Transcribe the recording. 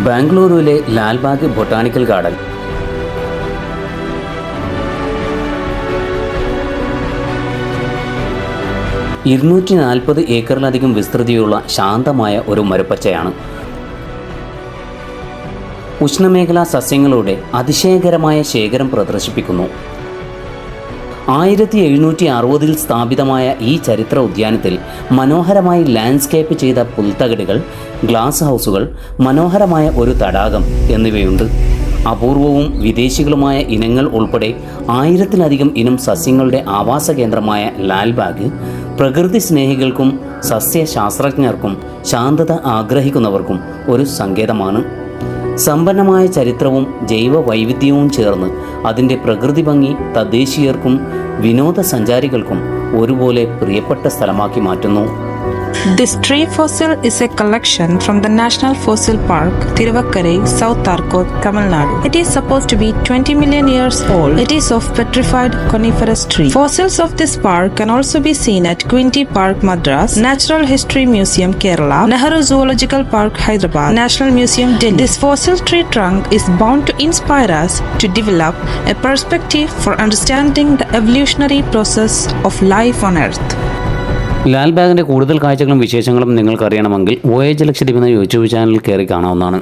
ബാംഗ്ലൂരുവിലെ Lalbagh botanical garden. ഏക്കറിലധികം വിസ്തൃതിയുള്ള ശാന്തമായ ഒരു മരുപ്പച്ചയാണ്. ഉഷ്ണമേഖലാ സസ്യങ്ങളുടെ അതിശയകരമായ ശേഖരം പ്രദർശിപ്പിക്കുന്നു. 1760 സ്ഥാപിതമായ ഈ ചരിത്ര ഉദ്യാനത്തിൽ മനോഹരമായി ലാൻഡ്സ്കേപ്പ് ചെയ്ത പുൽത്തകിടുകൾ, ഗ്ലാസ് ഹൗസുകൾ, മനോഹരമായ ഒരു തടാകം എന്നിവയുണ്ട്. അപൂർവവും വിദേശികളുമായ ഇനങ്ങൾ ഉൾപ്പെടെ 1000-ലധികം ഇനം സസ്യങ്ങളുടെ ആവാസ കേന്ദ്രമായ ലാൽബാഗ് പ്രകൃതി സ്നേഹികൾക്കും സസ്യശാസ്ത്രജ്ഞർക്കും ശാന്തത ആഗ്രഹിക്കുന്നവർക്കും ഒരു സങ്കേതമാണ്. സമ്പന്നമായ ചരിത്രവും ജൈവ വൈവിധ്യവും ചേർന്ന് അതിൻ്റെ പ്രകൃതി ഭംഗി തദ്ദേശീയർക്കും വിനോദസഞ്ചാരികൾക്കും ഒരുപോലെ പ്രിയപ്പെട്ട സ്ഥലമാക്കി മാറ്റുന്നു. This tree fossil is a collection from the National Fossil Park, Thiruvakkarai, South Arcot, Tamil Nadu. It is supposed to be 20 million years old. It is of petrified coniferous tree. Fossils of this park can also be seen at Quinty Park, Madras, Natural History Museum, Kerala, Nehru Zoological Park, Hyderabad, National Museum, Delhi. This fossil tree trunk is bound to inspire us to develop a perspective for understanding the evolutionary process of life on Earth. ലാൽബാഗിൻ്റെ കൂടുതൽ കാഴ്ചകളും വിശേഷങ്ങളും നിങ്ങൾക്ക് അറിയണമെങ്കിൽ voyage Lakshadweep എന്ന YouTube channel കയറി കാണാവുന്നതാണ്.